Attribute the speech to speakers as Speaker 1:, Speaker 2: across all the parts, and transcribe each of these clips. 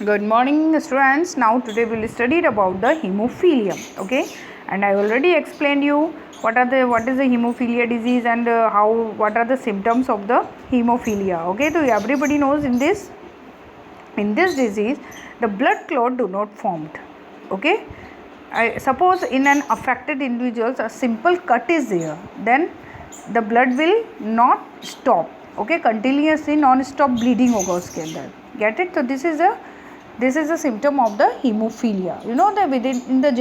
Speaker 1: Good morning, students. Now today we will study about the hemophilia. Okay, and I already explained you what is the hemophilia disease and what are the symptoms of the hemophilia. Okay, so everybody knows in this disease the blood clot do not formed. Okay, I suppose in an affected individuals a simple cut is there, then the blood will not stop. Okay, continuously non-stop bleeding होगा उसके अंदर. Get it? So this is a symptom of the hemophilia. You know that within in the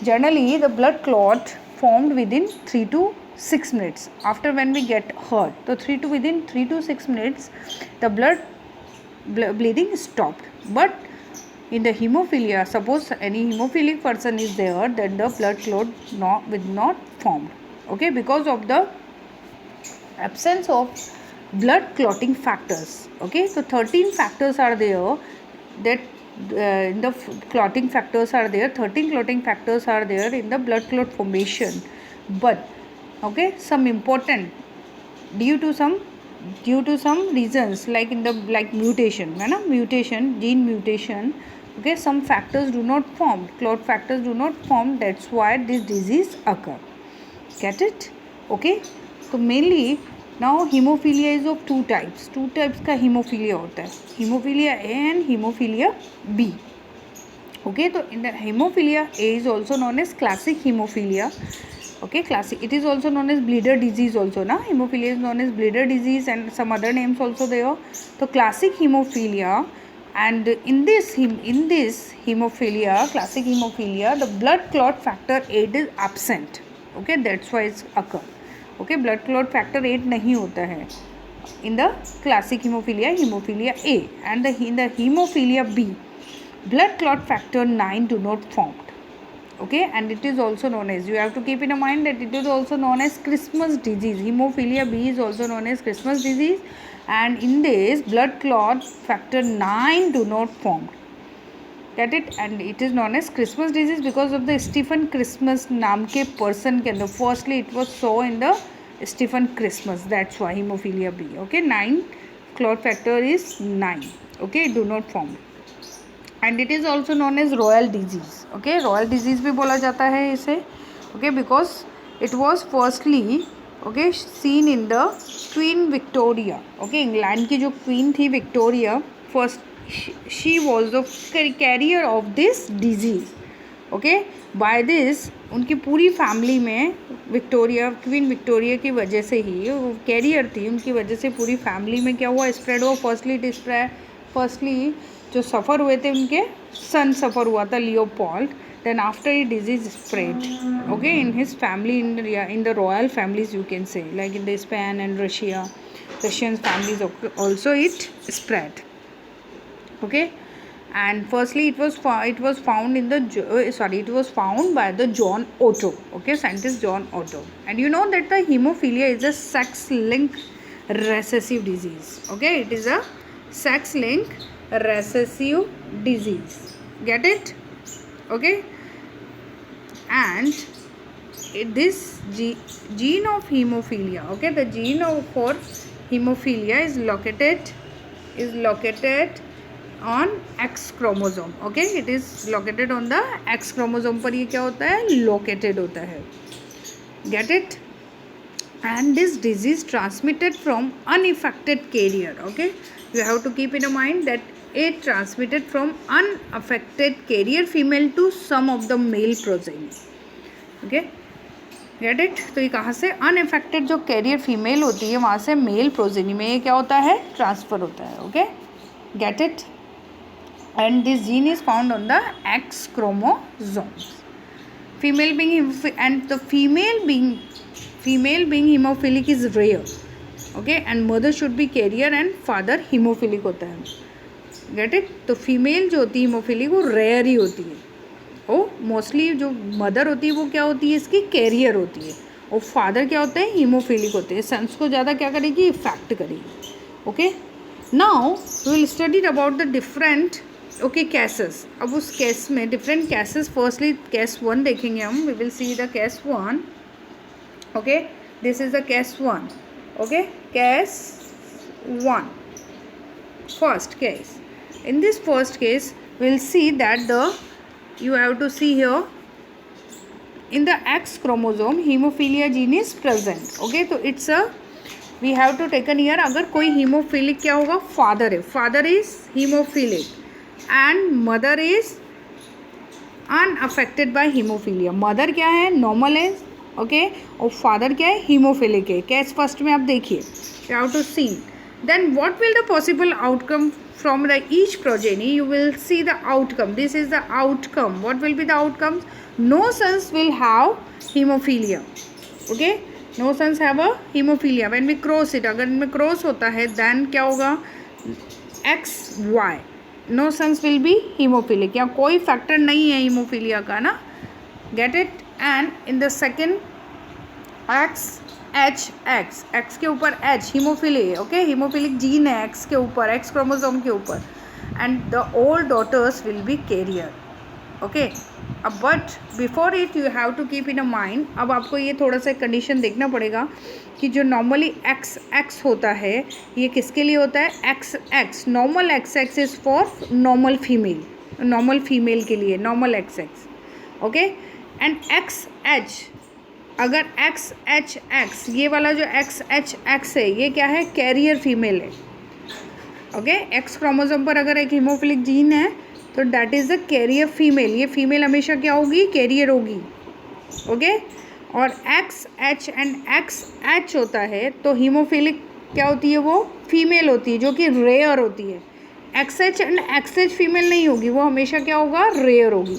Speaker 1: generally the blood clot formed within 3 to 6 minutes after when we get hurt. So within 3 to 6 minutes the bleeding stopped. But in the hemophilia, suppose any hemophilic person is there, then the blood clot will not formed. Okay, because of the absence of blood clotting factors. Okay, so 13 factors are there that in the clotting factors are there. 13 clotting factors are there in the blood clot formation. But okay, some important due to some reasons like mutation, gene mutation. Okay, some factors do not form, clot factors do not form. That's why this disease occur. Get it? Okay, so mainly now hemophilia is of two types का hemophilia होता है, hemophilia A and hemophilia B. Okay, so in the hemophilia A is also known as classic hemophilia. Okay, classic, it is also known as bleeder disease also na. Hemophilia is known as bleeder disease and some other names also there. So classic hemophilia, and in this hemophilia, classic hemophilia, the blood clot factor 8 is absent. Okay, that's why it's occur. Okay, blood clot factor 8 नहीं होता है in the classic hemophilia A, and in the hemophilia B, blood clot factor 9 do not formed. Okay, and it is also known as, you have to keep in mind that it is also known as Christmas disease. Hemophilia B is also known as Christmas disease, and in this blood clot factor 9 do not formed. Get it? And it is known as Christmas disease because of the Stephen Christmas नाम के person के अंदर. Firstly it was so in the Stephen Christmas, that's why hemophilia B. Okay, 9 clot factor is 9. Okay, do not form. And it is also known as royal disease. Okay, royal disease भी बोला जाता है इसे. Okay, because it was firstly okay seen in the Queen Victoria. Okay, England की जो queen थी Victoria, first she was the carrier of this disease. Okay, by this उनकी पूरी फैमिली में क्वीन विक्टोरिया की वजह से ही वो कैरियर थी, उनकी वजह से पूरी फैमिली में क्या हुआ, स्प्रेड हुआ. फर्स्टली जो सफ़र हुए थे उनके सन सफ़र हुआ था, Leopold. Then after he disease spread okay in his family, in the royal families you can say, like in the Spain and Russian families also it spread. Okay, and firstly it was found by the John Otto. Okay, scientist John Otto. And you know that the hemophilia is a sex-linked recessive disease. Okay, it is a sex-linked recessive disease. Get it? Okay, and this gene of hemophilia, okay, the gene for hemophilia is located on X chromosome. Okay, it is located on the X chromosome पर ये क्या होता है, located होता है. Get it? And this disease transmitted from unaffected carrier. Okay, you have to keep in mind that it transmitted from unaffected carrier female to some of the male progeny. Okay, get it? तो ये कहाँ से, unaffected जो carrier female होती है वहाँ से male progeny में ये क्या होता है, transfer होता है. Okay, get it? And this gene is found on the X chromosomes. Female being hemophilic is rare. Okay, and mother should be carrier and father hemophilic होता है. Get it? तो फीमेल जो होती है hemophilic वो rare ही होती है. वो मोस्टली जो मदर होती है वो क्या होती है, इसकी कैरियर होती है, और फादर क्या होते हैं, हीमोफिलिक होते हैं. सन्स को ज़्यादा क्या करेगी, इफेक्ट करेगी. Okay, now we will study about the different okay cases. अब उस केस में डिफरेंट केसेस, फर्स्टली केस 1 देखेंगे हम. We will see the case 1. Okay, this is the case 1. Okay, case 1, first case. In this first case, we'll see that you have to see here, in the X chromosome hemophilia gene is present. Okay, तो it's a, we have to take an here, अगर कोई hemophilic क्या होगा, father है, father is hemophilic and mother is unaffected by hemophilia. mother क्या है, normal है, okay, और father क्या है, hemophilic है. केस फर्स्ट में आप देखिए, you have to see. Then what will the possible outcome from the each progeny? You will see the outcome. This is the outcome. What will be the outcomes? No sons will have hemophilia. Okay, no sons have a hemophilia. When we cross it, अगर इनमें cross होता है, then क्या होगा, XY. No sons will be hemophilic. यहाँ कोई factor नहीं है hemophilia का ना. Get it? And in the second, X के ऊपर H haemophilic. Okay, haemophilic gene है X के ऊपर, X क्रोमोसोम के ऊपर. And the all daughters will be carrier. Okay, अब but before it you have to keep in a mind. अब आपको ये थोड़ा सा कंडीशन देखना पड़ेगा कि जो नॉर्मली XX होता है, ये किसके लिए होता है, XX. Normal XX is for normal female, normal female के लिए normal XX. Okay, and XH, अगर XHX, ये वाला जो XHX है, ये क्या है, कैरियर फीमेल है. ओके, X क्रोमोसोम पर अगर एक हीमोफिलिक जीन है तो that is the carrier female. ये फीमेल हमेशा क्या होगी, कैरियर होगी. ओके, और XH एंड XH होता है तो हीमोफिलिक क्या होती है, वो फीमेल होती है, जो कि रेयर होती है. XH एंड XH फीमेल नहीं होगी, वो हमेशा क्या होगा, रेयर होगी.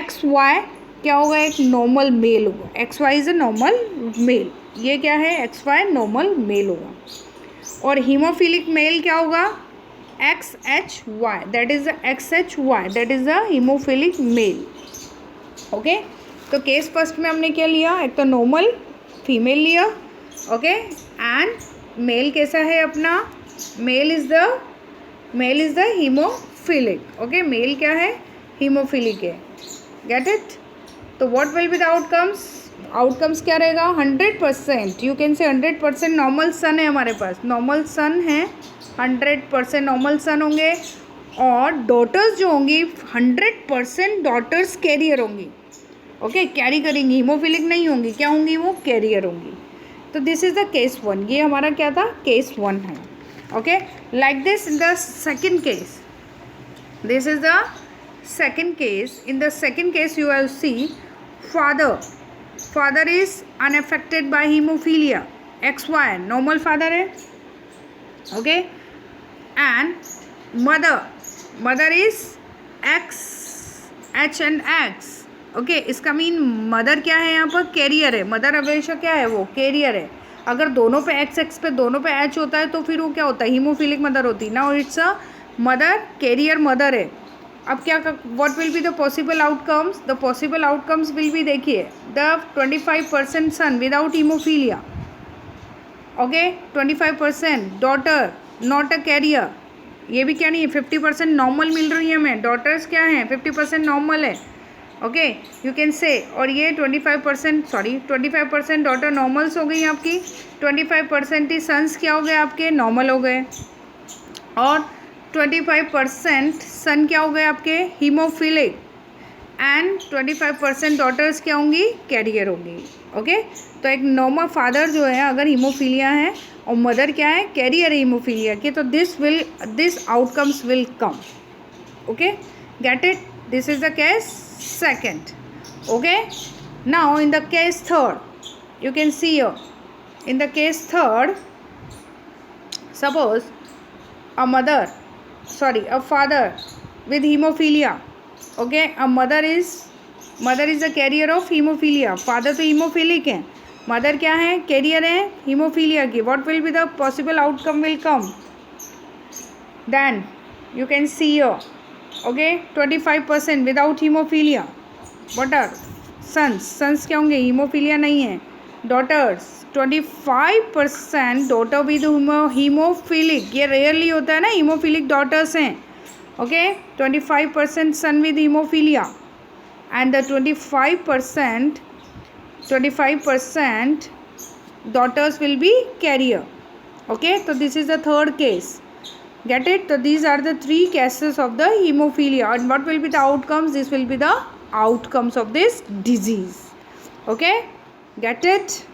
Speaker 1: XY क्या होगा, एक नॉर्मल मेल होगा. XY is a normal male. ये क्या है, XY नॉर्मल मेल होगा. और हीमोफिलिक मेल क्या होगा, XHY, that is the XHY, that is the haemophilic male. Okay, तो केस फर्स्ट में हमने क्या लिया, एक तो नॉर्मल फीमेल लिया. ओके, एंड मेल कैसा है अपना, male is the haemophilic. Okay, male क्या है, हीमोफिलिक है. Get it. तो what will be the outcomes क्या रहेगा, 100%, यू कैन से 100% नॉर्मल सन है हमारे पास, नॉर्मल सन है, 100% नॉर्मल सन होंगे. और डॉटर्स जो होंगी 100% डॉटर्स कैरियर होंगी. ओके, कैरी करेंगी, हीमोफिलिक नहीं होंगी, क्या होंगी, वो कैरियर होंगी. तो दिस इज़ द केस 1. ये हमारा क्या था, केस 1 है. Okay, like this in the second case, this is the second case. In the second case you will see father is unaffected by hemophilia, XY normal father है. okay, and mother is XH and X. okay, इसका mean mother क्या है, यहाँ पर career है. Mother हमेशा क्या है, वो कैरियर है. अगर दोनों पे XX पे, दोनों पे H होता है तो फिर वो क्या होता है, हीमोफिलिक मदर होती है. Now it's a mother, carrier mother है. अब क्या, what will be the possible outcomes, the possible outcomes will be, देखिए, the 25% son without haemophilia. Okay, 25% daughter not a carrier. ये भी क्या नहीं है, 50% नॉर्मल मिल रही है हमें. डॉटर्स क्या हैं, 50% नॉर्मल है. ओके, यू कैन से. और ये 25% डॉटर नॉर्मल्स हो गई आपकी, 25% ही सन्स क्या हो गए आपके, नॉर्मल हो गए. और 25% सन क्या हो गए आपके, हीमोफिलिक. एंड 25% डॉटर्स क्या होंगी, कैरियर होंगी. ओके, तो एक नॉर्मल फादर जो है अगर हीमोफीलिया है और मदर क्या है, कैरियर है हीमोफीलिया की, तो this outcomes will come. Okay, get it. This is the case second. Okay, now in the case third, you can see here, in the case third, suppose a father with hemophilia. okay, a mother is the carrier of hemophilia. father तो hemophilic है, mother क्या है, carrier है hemophilia की. what will be the possible outcome will come, then you can see here. okay, 25% without hemophilia. what are sons क्या होंगे, hemophilia नहीं है. daughters 25% डॉटर विद हीमोफिलिक, ये रेयरली होता है ना, हीमोफिलिक डॉटर्स हैं. Okay, 25% son with haemophilia and the 25% daughters will be carrier. Okay, तो this is the third case. Get it? So these are the three cases of the hemophilia. And what will be the outcomes? This will be the outcomes of this disease. Okay? Get it?